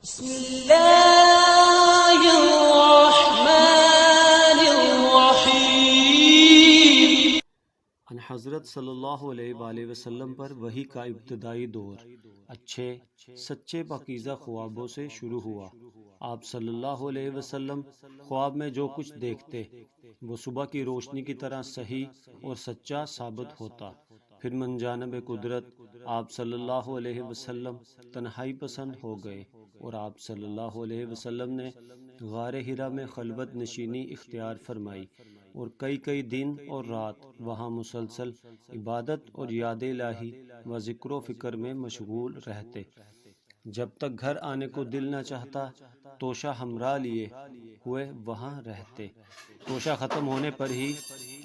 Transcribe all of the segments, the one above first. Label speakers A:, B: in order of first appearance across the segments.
A: بسم اللہ الرحمن الرحیم۔
B: ان حضرت صلی اللہ علیہ وآلہ وسلم پر وحی کا ابتدائی دور اچھے سچے پاکیزہ خوابوں سے شروع ہوا۔ آپ صلی اللہ علیہ وسلم خواب میں جو کچھ دیکھتے وہ صبح کی روشنی کی طرح صحیح اور سچا ثابت ہوتا۔ پھر من جانب قدرت آپ صلی اللہ علیہ وسلم تنہائی پسند ہو گئے اور آپ صلی اللہ علیہ وسلم نے غار حرا میں خلوت نشینی اختیار فرمائی اور کئی دن اور رات وہاں مسلسل عبادت اور یاد الہی و ذکر و فکر میں مشغول رہتے۔ جب تک گھر آنے کو دل نہ چاہتا توشہ ہمراہ لیے ہوئے وہاں رہتے۔ توشہ ختم ہونے پر ہی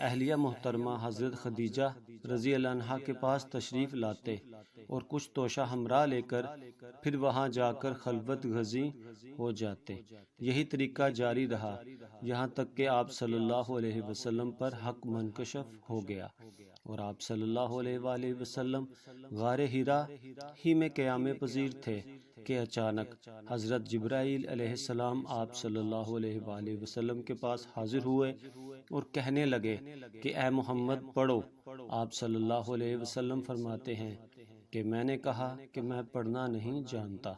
B: اہلیہ محترمہ حضرت خدیجہ رضی اللہ عنہا کے پاس تشریف لاتے اور کچھ توشہ ہمراہ لے کر پھر وہاں جا کر خلوت گزیں ہو جاتے۔ یہی طریقہ جاری رہا یہاں تک کہ آپ صلی اللہ علیہ وسلم پر حق منکشف ہو گیا اور آپ صلی اللہ علیہ وآلہ وسلم غار حرا ہی میں قیام پذیر تھے کہ اچانک حضرت جبرائیل علیہ السلام آپ صلی اللہ علیہ وآلہ وسلم کے پاس حاضر ہوئے اور کہنے لگے کہ اے محمد پڑھو۔ آپ صلی اللہ علیہ وسلم فرماتے ہیں کہ میں نے کہا کہ میں پڑھنا نہیں جانتا۔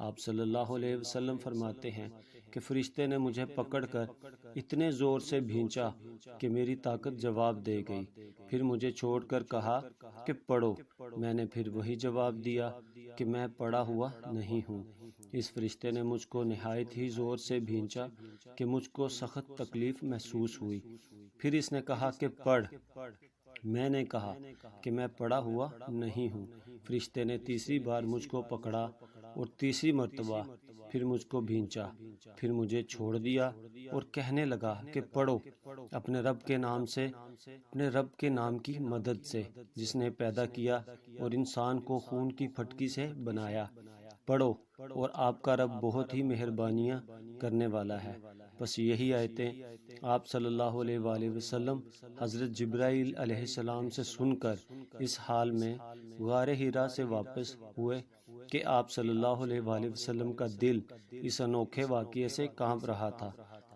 B: آپ صلی اللہ علیہ وسلم فرماتے ہیں کہ فرشتے نے مجھے پکڑ کر اتنے زور سے بھینچا کہ میری طاقت جواب دے گئی، پھر مجھے چھوڑ کر کہا کہ پڑھو۔ میں نے پھر وہی جواب دیا کہ میں پڑھا ہوا نہیں ہوں۔ اس فرشتے نے مجھ کو نہایت ہی زور سے بھینچا کہ مجھ کو سخت تکلیف محسوس ہوئی، پھر اس نے کہا کہ پڑھ۔ میں نے کہا کہ میں پڑھا ہوا نہیں ہوں۔ فرشتے نے تیسری بار مجھ کو پکڑا اور تیسری مرتبہ پھر مجھ کو بھینچا، پھر مجھے چھوڑ دیا اور کہنے لگا کہ پڑھو اپنے رب کے نام سے، اپنے رب کے نام کی مدد سے جس نے پیدا کیا اور انسان کو خون کی پھٹکی سے بنایا۔ پڑھو اور آپ کا رب بہت ہی مہربانیاں کرنے والا ہے۔ بس یہی آیتیں آپ صلی اللہ علیہ وآلہ وسلم حضرت جبرائیل علیہ السلام سے سن کر اس حال میں غار حرا سے واپس ہوئے کہ آپ صلی اللہ علیہ وآلہ وسلم کا دل اس انوکھے واقعے سے کانپ رہا تھا۔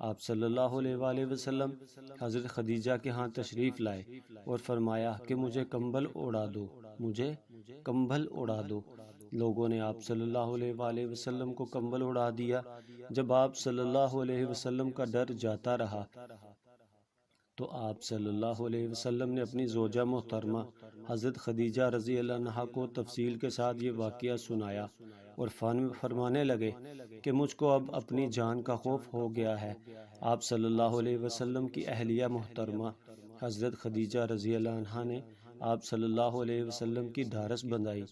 B: آپ صلی اللہ علیہ وآلہ وسلم حضرت خدیجہ کے ہاں تشریف لائے اور فرمایا کہ مجھے کمبل اڑا دو، مجھے کمبل اڑا دو۔ لوگوں نے آپ صلی اللہ علیہ وآلہ وسلم کو کمبل اڑا دیا۔ جب آپ صلی اللہ علیہ وسلم کا ڈر جاتا رہا تو آپ صلی اللہ علیہ وسلم نے اپنی زوجہ محترمہ حضرت خدیجہ رضی اللہ عنہا کو تفصیل کے ساتھ یہ واقعہ سنایا اور فرمانے لگے کہ مجھ کو اب اپنی جان کا خوف ہو گیا ہے۔ آپ صلی اللہ علیہ وسلم کی اہلیہ محترمہ حضرت خدیجہ رضی اللہ عنہا نے آپ صلی اللہ علیہ وسلم کی ڈھارس بندھائی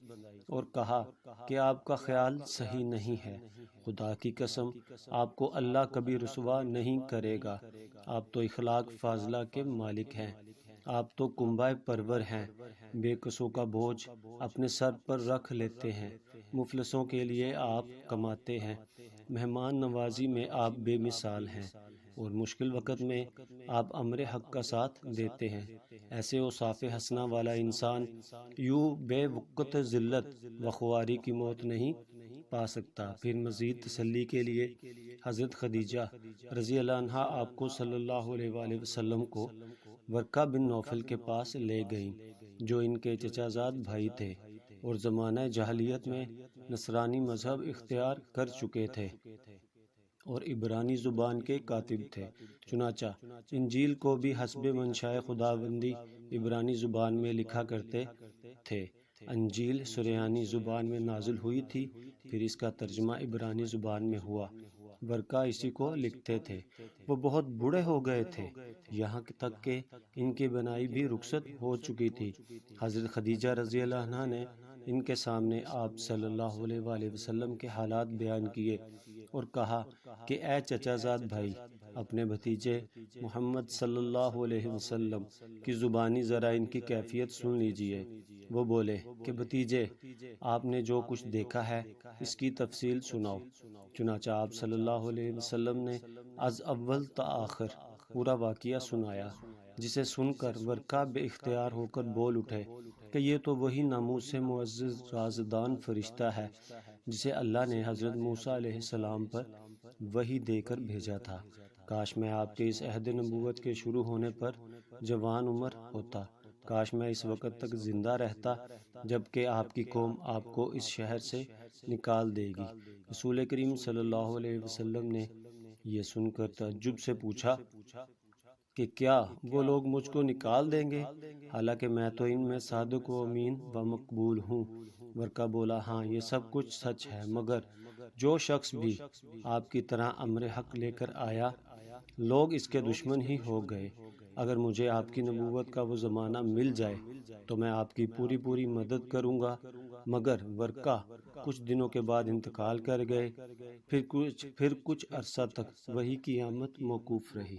B: اور کہا کہ آپ کا خیال صحیح نہیں ہے، خدا کی قسم آپ کو اللہ کبھی رسوا نہیں کرے گا۔ آپ تو اخلاق فاضلہ کے مالک ہیں، آپ تو کنبہ پرور ہیں، بے کسوں کا بوجھ اپنے سر پر رکھ لیتے ہیں، مفلسوں کے لیے آپ کماتے ہیں، مہمان نوازی میں آپ بے مثال ہیں اور مشکل وقت میں آپ امر حق کا ساتھ دیتے ہیں۔ ایسے اوصاف حسنہ والا انسان یوں بے وقت ذلت و خواری کی موت نہیں پا سکتا۔ پھر مزید تسلی کے لیے حضرت خدیجہ رضی اللہ عنہا آپ کو صلی اللہ علیہ وآلہ وسلم کو ورقہ بن نوفل کے پاس لے گئیں جو ان کے چچا زاد بھائی تھے اور زمانہ جاہلیت میں نصرانی مذہب اختیار کر چکے تھے اور عبرانی زبان کے کاتب تھے۔ چنانچہ انجیل کو بھی حسب منشاء خداوندی عبرانی زبان میں لکھا کرتے تھے۔ انجیل سریانی زبان میں نازل ہوئی تھی، پھر اس کا ترجمہ عبرانی زبان میں ہوا۔ ورقہ اسی کو لکھتے تھے۔ وہ بہت بوڑھے ہو گئے تھے، یہاں تک کہ ان کی بینائی بھی رخصت ہو چکی تھی۔ حضرت خدیجہ رضی اللہ عنہا نے ان کے سامنے آپ صلی اللہ علیہ وآلہ وسلم کے حالات بیان کیے اور کہا کہ اے چچا زاد بھائی، اپنے بھتیجے محمد صلی اللہ علیہ وسلم کی زبانی ذرا ان کی کیفیت سن لیجئے۔ وہ بولے کہ بھتیجے، آپ نے جو کچھ دیکھا ہے اس کی تفصیل سناؤ۔ چنانچہ آپ صلی اللہ علیہ وسلم نے از اول تا آخر پورا واقعہ سنایا، جسے سن کر ورقہ بے اختیار ہو کر بول اٹھے کہ یہ تو وہی ناموس معزز رازدان فرشتہ ہے جسے اللہ نے حضرت موسیٰ علیہ السلام پر وحی دے کر بھیجا تھا۔ کاش میں آپ کے اس عہد نبوت کے شروع ہونے پر جوان عمر ہوتا، کاش میں اس وقت تک زندہ رہتا جب کہ آپ کی قوم آپ کو اس شہر سے نکال دے گی۔ رسول کریم صلی اللہ علیہ وسلم نے یہ سن کر تعجب سے پوچھا کہ کیا وہ لوگ مجھ کو نکال دیں گے، حالانکہ میں تو ان میں صادق و امین و مقبول ہوں۔ ورقہ بولا، ہاں یہ سب کچھ سچ ہے، مگر جو شخص بھی آپ کی طرح امر حق لے کر آیا، لوگ اس کے دشمن ہی ہو گئے۔ اگر مجھے آپ کی نبوت کا وہ زمانہ مل جائے تو میں آپ کی پوری مدد کروں گا۔ مگر ورقہ کچھ دنوں کے بعد انتقال کر گئے، پھر کچھ عرصہ تک وہی کی آمد موقوف رہی۔